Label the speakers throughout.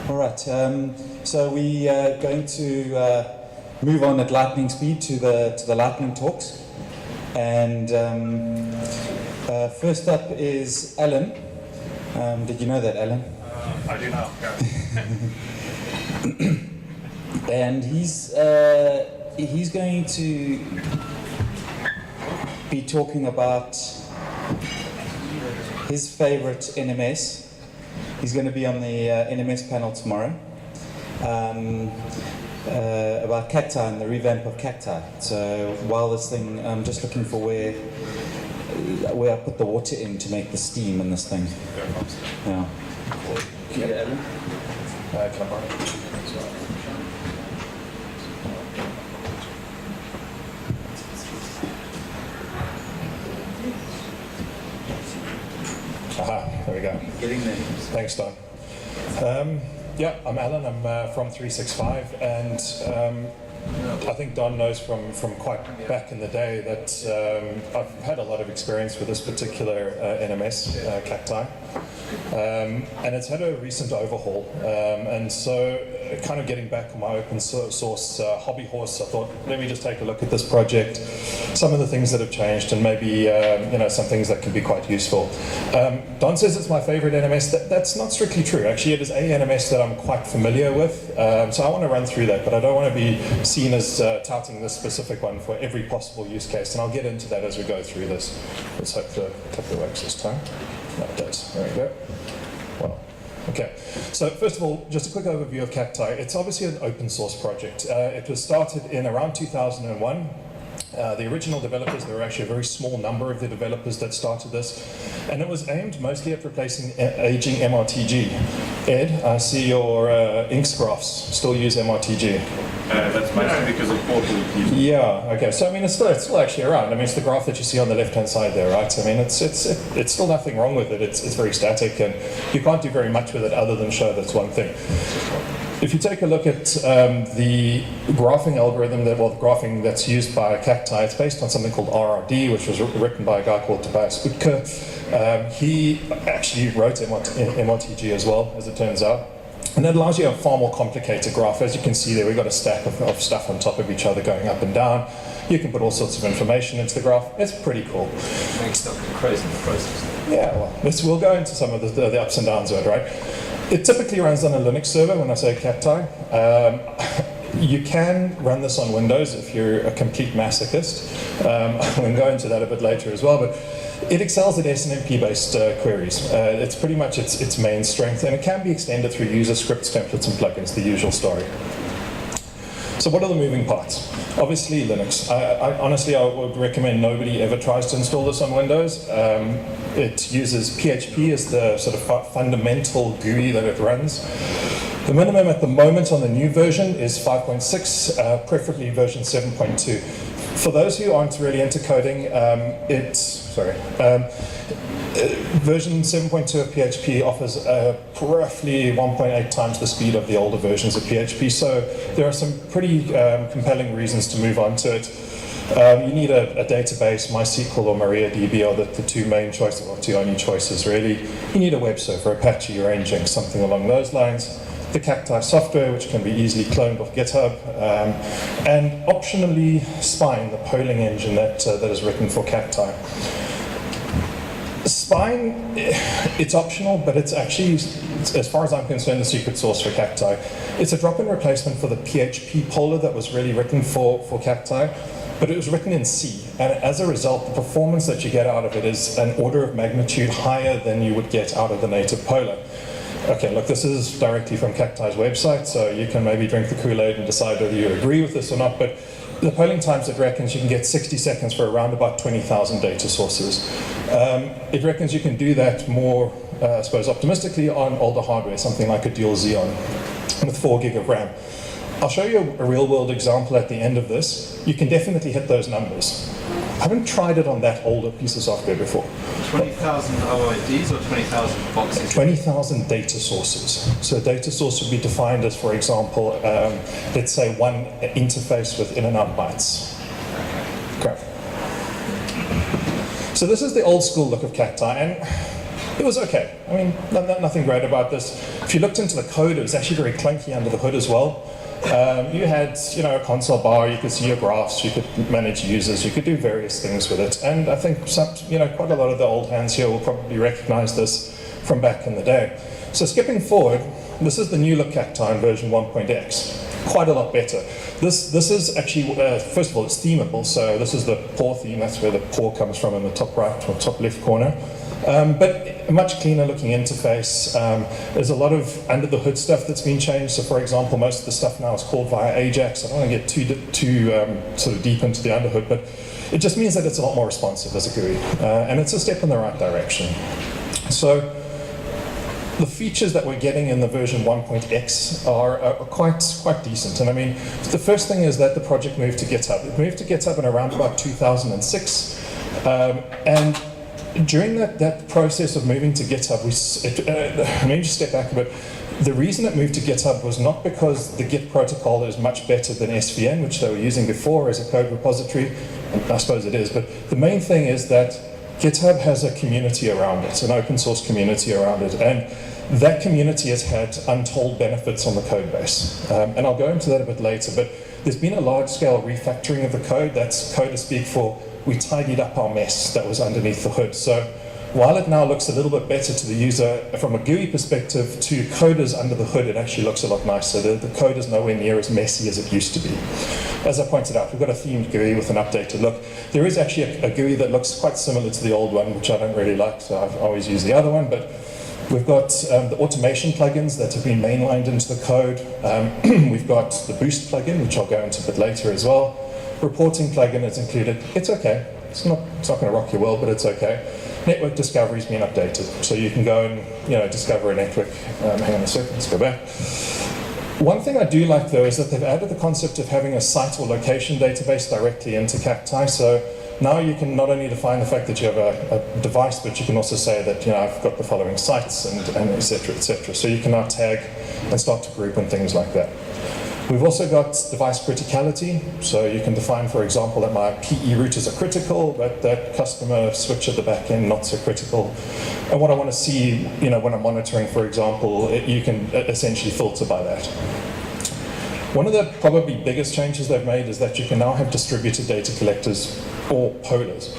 Speaker 1: All right, so we are going to move on at lightning speed to the lightning talks. And first up is Alan. Did you know that, Alan?
Speaker 2: I do now, yeah.
Speaker 1: And he's going to be talking about his favorite NMS. He's going to be on the NMS panel tomorrow about cacti and the revamp of cacti. So while this thing, I'm just looking for where I put the water in to make the steam in this thing. Yeah.
Speaker 2: Can I borrow it? Aha, there we go.
Speaker 1: Getting there.
Speaker 2: Thanks, Don. Yeah, I'm Alan. I'm from 365, and I think Don knows from quite back in the day that I've had a lot of experience with this particular NMS, cacti. And it's had a recent overhaul, and so kind of getting back on my open source hobby horse, I thought, let me just take a look at this project, some of the things that have changed, and maybe some things that can be quite useful. Don says it's my favorite NMS. That's not strictly true. Actually, it is a NMS that I'm quite familiar with, so I want to run through that, but I don't want to be seen as touting this specific one for every possible use case, and I'll get into that as we go through this. Let's hope the clicker works this time. No, it does. There we go. Well, okay. So first of all, just a quick overview of cacti. It's obviously an open source project. It was started in around 2001. The original developers, there were actually a very small number of the developers that started this, and it was aimed mostly at replacing aging MRTG. Ed, I see your inks graphs still use MRTG.
Speaker 3: That's mostly because of portal.
Speaker 2: Yeah, okay, so I mean, it's still actually around. I mean, it's the graph that you see on the left-hand side there, right? I mean, it's still nothing wrong with it. It's very static, and you can't do very much with it other than show that's one thing. If you take a look at the graphing algorithm, the graphing that's used by cacti, it's based on something called RRD, which was written by a guy called Tobias Utke. He actually wrote MRTG as well, as it turns out. And that allows you a far more complicated graph. As you can see there, we've got a stack of stuff on top of each other going up and down. You can put all sorts of information into the graph. It's pretty cool.
Speaker 3: Makes stuff crazy in the process.
Speaker 2: Yeah, well, we'll go into some of the ups and downs of it, right? It typically runs on a Linux server when I say cacti. You can run this on Windows if you're a complete masochist. We'll go into that a bit later as well, but it excels at SNMP-based queries. It's pretty much its main strength, and it can be extended through user scripts, templates, and plugins, the usual story. So what are the moving parts? Obviously Linux. Honestly, I would recommend nobody ever tries to install this on Windows. It uses PHP as the sort of fundamental GUI that it runs. The minimum at the moment on the new version is 5.6, preferably version 7.2. For those who aren't really into coding, version 7.2 of PHP offers roughly 1.8 times the speed of the older versions of PHP, so there are some pretty compelling reasons to move on to it. You need a database. MySQL or MariaDB are the two main choices, or two only choices really. You need a web server, Apache or Nginx, something along those lines. The cacti software, which can be easily cloned off GitHub, and optionally Spine, the polling engine that is written for cacti. Spine, it's optional, but it's actually, as far as I'm concerned, the secret sauce for cacti. It's a drop-in replacement for the PHP poller that was really written for cacti, but it was written in C, and as a result, the performance that you get out of it is an order of magnitude higher than you would get out of the native poller. Okay, look, this is directly from Cacti's website, so you can maybe drink the Kool-Aid and decide whether you agree with this or not, but the polling times it reckons you can get 60 seconds for around about 20,000 data sources. It reckons you can do that more, I suppose, optimistically on older hardware, something like a dual Xeon with 4 gig of RAM. I'll show you a real-world example at the end of this. You can definitely hit those numbers. I haven't tried it on that older piece of software before.
Speaker 3: 20,000 OIDs or 20,000 boxes?
Speaker 2: 20,000 data sources. So a data source would be defined as, for example, let's say one interface with in and out bytes. Okay. So this is the old school look of cacti, and It was okay. I mean, nothing great about this. If you looked into the code, it was actually very clunky under the hood as well. You had, a console bar, you could see your graphs, you could manage users, you could do various things with it. And I think quite a lot of the old hands here will probably recognize this from back in the day. So skipping forward, this is the new look Cacti in version 1.x. Quite a lot better. This is actually, first of all, it's themable. So this is the paw theme, that's where the paw comes from in the top right or top left corner. But a much cleaner looking interface. There's a lot of under the hood stuff that's been changed. So for example, most of the stuff now is called via Ajax. I don't want to get too sort of deep into the underhood, but it just means that it's a lot more responsive as a GUI. And it's a step in the right direction. So the features that we're getting in the version 1.x are quite decent. And I mean, the first thing is that the project moved to GitHub. It moved to GitHub in around about 2006. And during that process of moving to GitHub, let me just step back a bit. The reason it moved to GitHub was not because the Git protocol is much better than SVN, which they were using before as a code repository. I suppose it is, but the main thing is that GitHub has a community around it, an open source community around it, and that community has had untold benefits on the code base. And I'll go into that a bit later, but there's been a large-scale refactoring of the code. That's code to speak for we tidied up our mess that was underneath the hood. So while it now looks a little bit better to the user from a GUI perspective, to coders under the hood, it actually looks a lot nicer. The code is nowhere near as messy as it used to be. As I pointed out, we've got a themed GUI with an updated look. There is actually a GUI that looks quite similar to the old one, which I don't really like, so I've always used the other one. But we've got the automation plugins that have been mainlined into the code. We've got the boost plugin, which I'll go into a bit later as well. Reporting plugin is included. It's okay. It's not going to rock your world, but it's okay. Network discovery's been updated, so you can go and discover a network. Hang on a second, let's go back. One thing I do like though is that they've added the concept of having a site or location database directly into Cacti. So now you can not only define the fact that you have a device, but you can also say that I've got the following sites and et cetera, et cetera. So you can now tag and start to group and things like that. We've also got device criticality, so you can define, for example, that my PE routers are critical, but that customer switch at the back end not so critical. And what I want to see, when I'm monitoring, for example, you can essentially filter by that. One of the probably biggest changes they've made is that you can now have distributed data collectors or polars.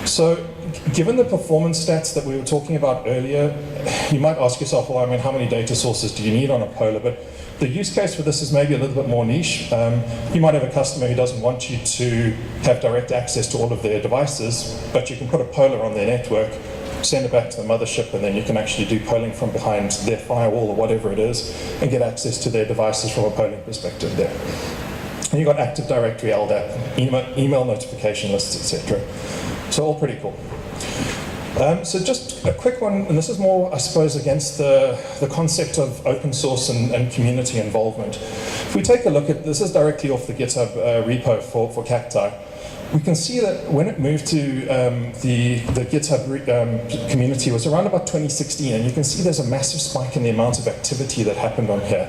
Speaker 2: So given the performance stats that we were talking about earlier, you might ask yourself, well, how many data sources do you need on a polar? But the use case for this is maybe a little bit more niche. You might have a customer who doesn't want you to have direct access to all of their devices, but you can put a polar on their network, send it back to the mothership, and then you can actually do polling from behind their firewall or whatever it is, and get access to their devices from a polling perspective there. And you've got Active Directory, LDAP, email notification lists, etc. So all pretty cool. So just a quick one, and this is more, I suppose, against the concept of open source and community involvement. If we take a look at, this is directly off the GitHub repo for Cacti, we can see that when it moved to the GitHub community was around about 2016, and you can see there's a massive spike in the amount of activity that happened on here.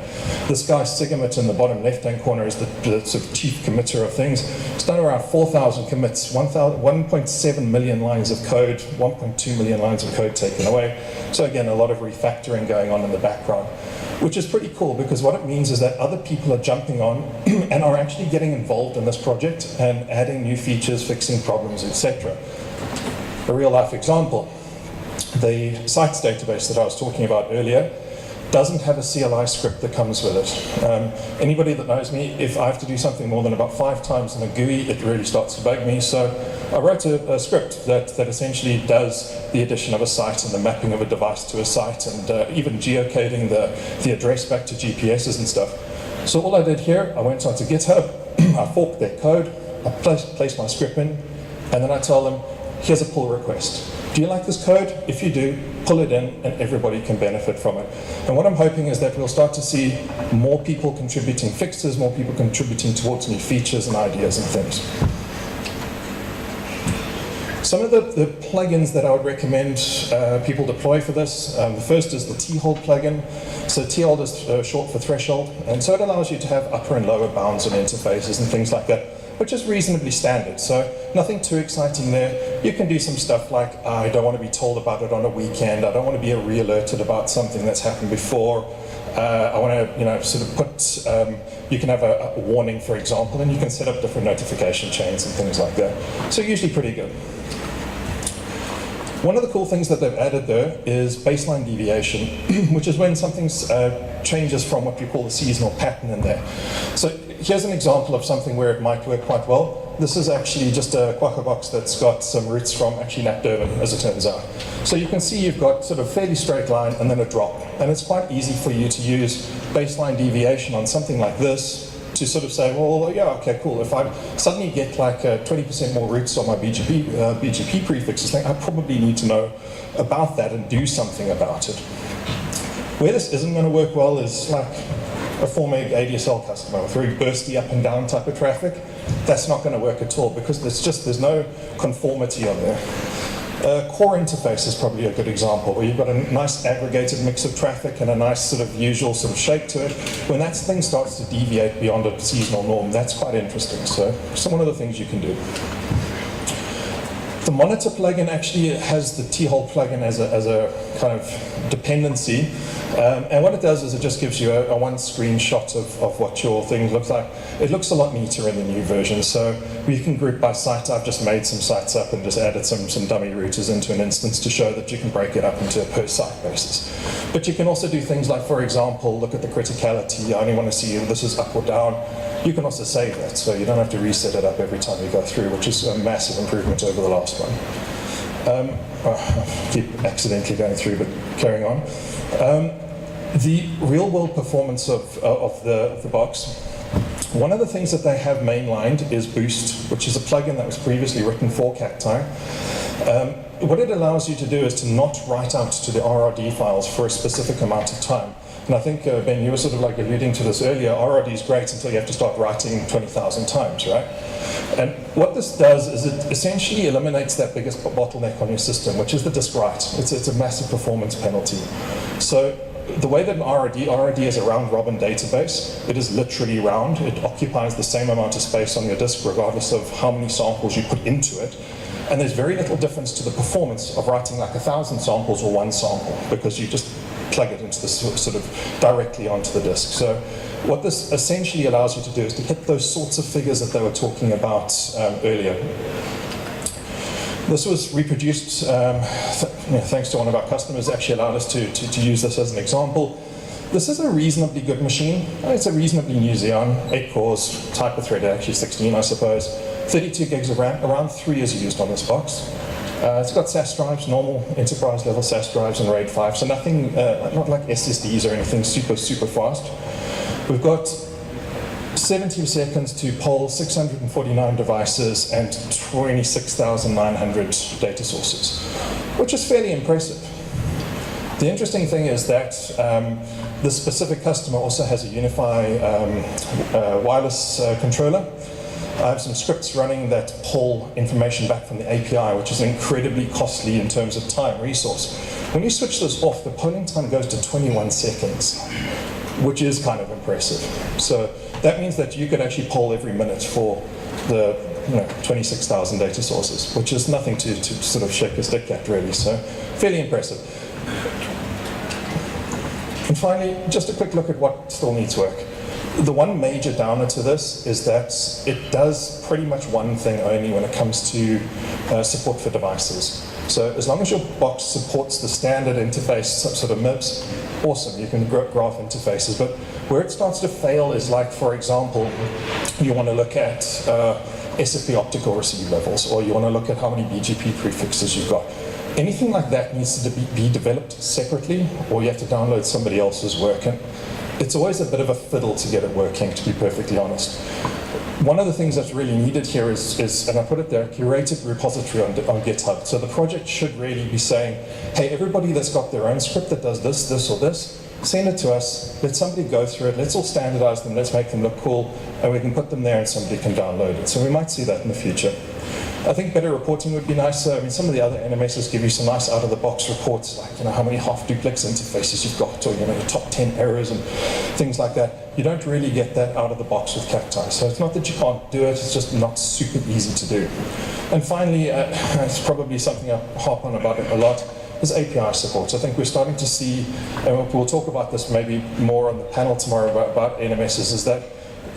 Speaker 2: This guy Sigamit in the bottom left-hand corner is the sort of chief committer of things. It's done around 4,000 commits, 1.7 million lines of code, 1.2 million lines of code taken away. So again, a lot of refactoring going on in the background, which is pretty cool because what it means is that other people are jumping on and are actually getting involved in this project and adding new features, fixing problems, etc. A real life example, the sites database that I was talking about earlier doesn't have a CLI script that comes with it. Anybody that knows me, if I have to do something more than about 5 times in a GUI, it really starts to bug me. So I wrote a script that essentially does the addition of a site and the mapping of a device to a site and even geocoding the address back to GPSs and stuff. So all I did here, I went onto GitHub, I forked their code, I placed my script in, and then I tell them, here's a pull request. Do you like this code? If you do, pull it in and everybody can benefit from it. And what I'm hoping is that we'll start to see more people contributing fixes, more people contributing towards new features and ideas and things. Some of the plugins that I would recommend people deploy for this, the first is the T-hold plugin. So T-hold is short for threshold, and so it allows you to have upper and lower bounds on interfaces and things like that. which is reasonably standard. So nothing too exciting there. You can do some stuff like, I don't want to be told about it on a weekend. I don't want to be re-alerted about something that's happened before. I want to, sort of put, you can have a warning, for example, and you can set up different notification chains and things like that. So usually pretty good. One of the cool things that they've added there is baseline deviation, which is when something changes from what we call the seasonal pattern in there. So here's an example of something where it might work quite well. This is actually just a Quacker box that's got some roots from actually Nat Durban, as it turns out. So you can see you've got sort of fairly straight line and then a drop. And it's quite easy for you to use baseline deviation on something like this to sort of say, well, yeah, okay, cool. If I suddenly get like 20% more roots on my BGP prefixes, then I probably need to know about that and do something about it. Where this isn't going to work well is like a 4 meg ADSL customer with very bursty up and down type of traffic. That's not going to work at all because there's no conformity on there. Core interface is probably a good example where you've got a nice aggregated mix of traffic and a nice sort of usual sort of shape to it. When that thing starts to deviate beyond a seasonal norm, that's quite interesting. So one of the things you can do. The monitor plugin actually has the T-hole plugin as a kind of dependency. And what it does is it just gives you a one screenshot of what your thing looks like. It looks a lot neater in the new version. So we can group by site. I've just made some sites up and just added some dummy routers into an instance to show that you can break it up into a per site basis. But you can also do things like, for example, look at the criticality. I only want to see if this is up or down. You can also save that, so you don't have to reset it up every time you go through, which is a massive improvement over the last one. I keep accidentally going through, but carrying on. The real-world performance of the box, one of the things that they have mainlined is Boost, which is a plugin that was previously written for Cacti. What it allows you to do is to not write out to the RRD files for a specific amount of time. And I think, Ben, you were sort of like alluding to this earlier, RRD is great until you have to start writing 20,000 times, right? And what this does is it essentially eliminates that biggest bottleneck on your system, which is the disk write. It's a massive performance penalty. So the way that RRD is a round-robin database, it is literally round. It occupies the same amount of space on your disk regardless of how many samples you put into it. And there's very little difference to the performance of writing like 1,000 samples or one sample because you just plug it into the sort of directly onto the disk. So what this essentially allows you to do is to hit those sorts of figures that they were talking about earlier. This was reproduced, thanks to one of our customers, actually allowed us to use this as an example. This is a reasonably good machine. It's a reasonably new Xeon, 8 cores, type of thread, actually 16, I suppose. 32 gigs of RAM, around 3 is used on this box. It's got SAS drives, normal enterprise level SAS drives and RAID 5, so nothing, not like SSDs or anything super fast. We've got 70 seconds to poll 649 devices and 26,900 data sources, which is fairly impressive. The interesting thing is that this specific customer also has a Unify wireless controller. I have some scripts running that pull information back from the API, which is incredibly costly in terms of time, resource. When you switch this off, the polling time goes to 21 seconds, which is kind of impressive. So that means that you can actually poll every minute for the 26,000 data sources, which is nothing to sort of shake your stick at, really. So fairly impressive. And finally, just a quick look at what still needs work. The one major downer to this is that it does pretty much one thing only when it comes to support for devices. So as long as your box supports the standard interface, sort of MIBs, awesome, you can graph interfaces. But where it starts to fail is like, for example, you want to look at SFP optical receive levels, or you want to look at how many BGP prefixes you've got. Anything like that needs to be developed separately, or you have to download somebody else's work. And it's always a bit of a fiddle to get it working, to be perfectly honest. One of the things that's really needed here is, and I put it there, curated repository on GitHub. So the project should really be saying, hey, everybody that's got their own script that does this, this, or this, send it to us, let somebody go through it, let's all standardize them, let's make them look cool, and we can put them there and somebody can download it. So we might see that in the future. I think better reporting would be nice. I mean, some of the other NMSs give you some nice out-of-the-box reports, like how many half-duplex interfaces you've got, or your top 10 errors and things like that. You don't really get that out of the box with Cati. So it's not that you can't do it; it's just not super easy to do. And finally, it's probably something I harp on about a lot, is API support. I think we're starting to see, and we'll talk about this maybe more on the panel tomorrow about NMSs, is that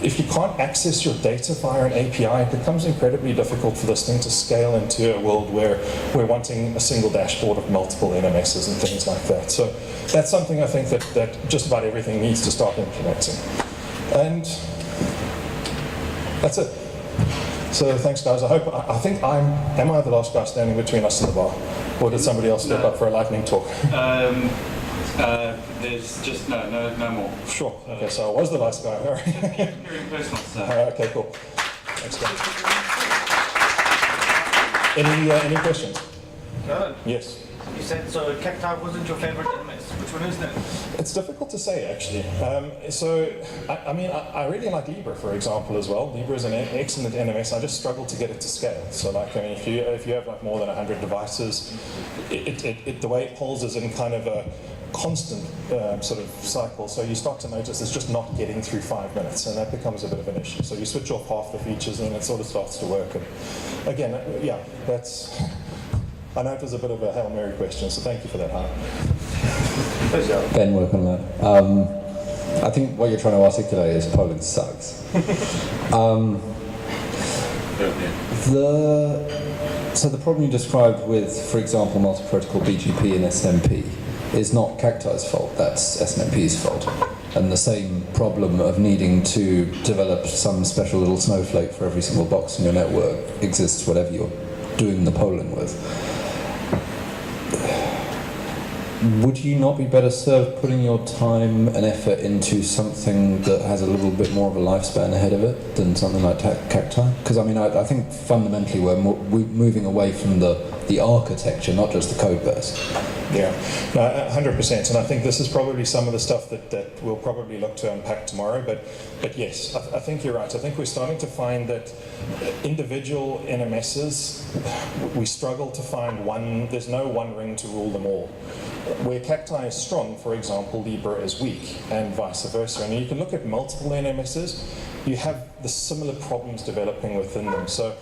Speaker 2: if you can't access your data via an API, it becomes incredibly difficult for this thing to scale into a world where we're wanting a single dashboard of multiple NMSs and things like that. So that's something I think that just about everything needs to start implementing. And that's it. So thanks, guys. I think am I the last guy standing between us and the bar? Or did somebody else step up for a lightning talk?
Speaker 3: There's just no more.
Speaker 2: Sure. Okay, so I was the last guy. All right.
Speaker 3: You're impersonal, sir.
Speaker 2: Okay, cool. Thanks, guys. Any questions?
Speaker 4: No.
Speaker 2: Yes.
Speaker 4: You said so. Cati wasn't your favorite NMS. Which one is that?
Speaker 2: It's difficult to say, actually. I mean, I really like Libra, for example, as well. Libra is an excellent NMS. I just struggle to get it to scale. So, like, I mean, if you have like more than 100 devices, the way it pulls is in kind of a constant sort of cycle. So you start to notice it's just not getting through 5 minutes, and that becomes a bit of an issue. So you switch off half the features, and it sort of starts to work. And again, yeah, that's. I know it was a bit of a Hail Mary question, so thank you for that, Hannah.
Speaker 5: Ben, welcome, lad. I think what you're trying to articulate is polling sucks. So the problem you described with, for example, multi-protocol BGP and SNMP is not Cacti's fault, that's SNMP's fault. And the same problem of needing to develop some special little snowflake for every single box in your network exists whatever you're doing the polling with. Would you not be better served putting your time and effort into something that has a little bit more of a lifespan ahead of it than something like Cati? Because I mean, I think fundamentally we're moving away from the architecture, not just the code base.
Speaker 2: Yeah, no, 100%. And I think this is probably some of the stuff that we'll probably look to unpack tomorrow. But yes, I think you're right. I think we're starting to find that individual NMSs, we struggle to find one. There's no one ring to rule them all. Where Cati is strong, for example, Libra is weak, and vice versa. And you can look at multiple NMSs, you have the similar problems developing within them. So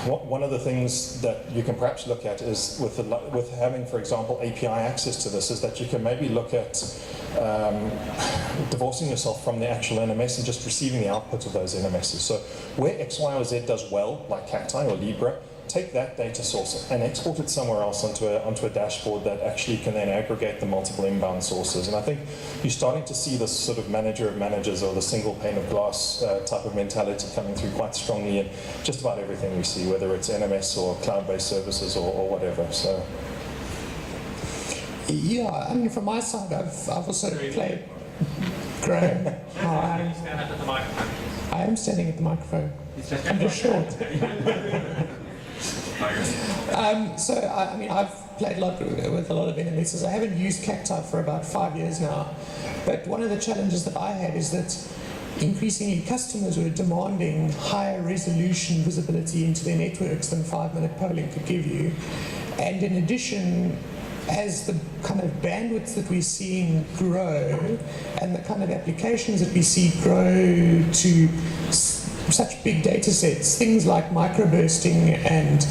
Speaker 2: one of the things that you can perhaps look at is with having, for example, API access to this, is that you can maybe look at divorcing yourself from the actual NMS and just receiving the output of those NMSs. So where X, Y, or Z does well, like Cati or Libra, take that data source and export it somewhere else onto a dashboard that actually can then aggregate the multiple inbound sources. And I think you're starting to see this sort of manager of managers, or the single pane of glass type of mentality coming through quite strongly in just about everything we see, whether it's NMS or cloud-based services or whatever. So.
Speaker 6: Yeah, I mean, from my side, I've also played. Graham, hi. I am standing at the microphone. I'm just short. So, I mean, I've played a lot with a lot of NMSs. I haven't used Cati for about 5 years now. But one of the challenges that I had is that increasingly customers were demanding higher resolution visibility into their networks than 5-minute polling could give you. And in addition, as the kind of bandwidth that we're seeing grow and the kind of applications that we see grow to such big data sets, things like microbursting and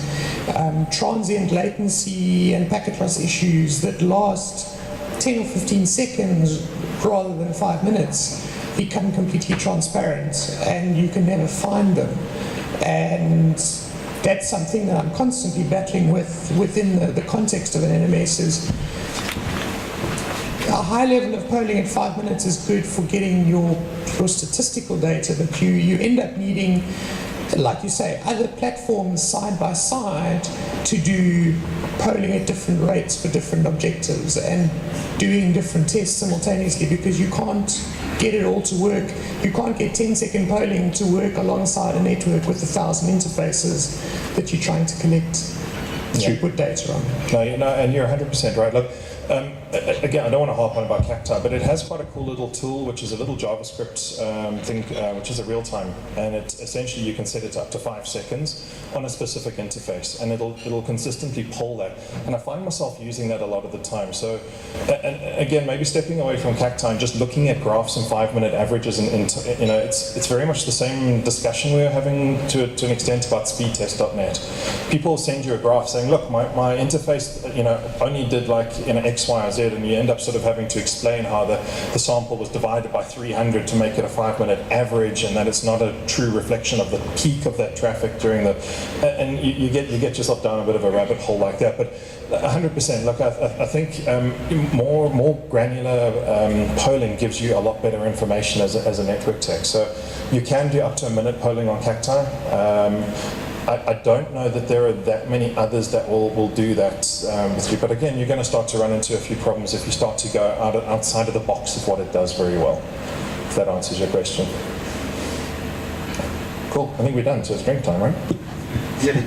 Speaker 6: transient latency and packet loss issues that last 10 or 15 seconds rather than 5 minutes become completely transparent, and you can never find them. And that's something that I'm constantly battling with within the context of an NMS. Is a high level of polling at 5 minutes is good for getting your statistical data, but you end up needing, like you say, other platforms side by side to do polling at different rates for different objectives and doing different tests simultaneously, because you can't get it all to work. You can't get 10-second polling to work alongside a network with 1,000 interfaces that you're trying to collect throughput data on.
Speaker 2: No, and you're 100% right. Look, again, I don't want to harp on about Cacti, but it has quite a cool little tool, which is a little JavaScript thing, which is a real time, and it essentially you can set it up to 5 seconds on a specific interface, and it'll consistently poll that. And I find myself using that a lot of the time. So, and again, maybe stepping away from Cacti and just looking at graphs and 5-minute averages, and it's very much the same discussion we were having to an extent about speedtest.net. People send you a graph saying, look, my interface, only did like X, Y, or Z, and you end up sort of having to explain how the sample was divided by 300 to make it a 5-minute average, and that it's not a true reflection of the peak of that traffic during the, and you get yourself down a bit of a rabbit hole like that. But 100%. Look, I think more granular polling gives you a lot better information as a network tech. So you can do up to a minute polling on Cacti. I don't know that there are that many others that will do that with you. But again, you're going to start to run into a few problems if you start to go outside of the box of what it does very well. If that answers your question. Cool. I think we're done. So it's drink time, right?
Speaker 4: Yeah.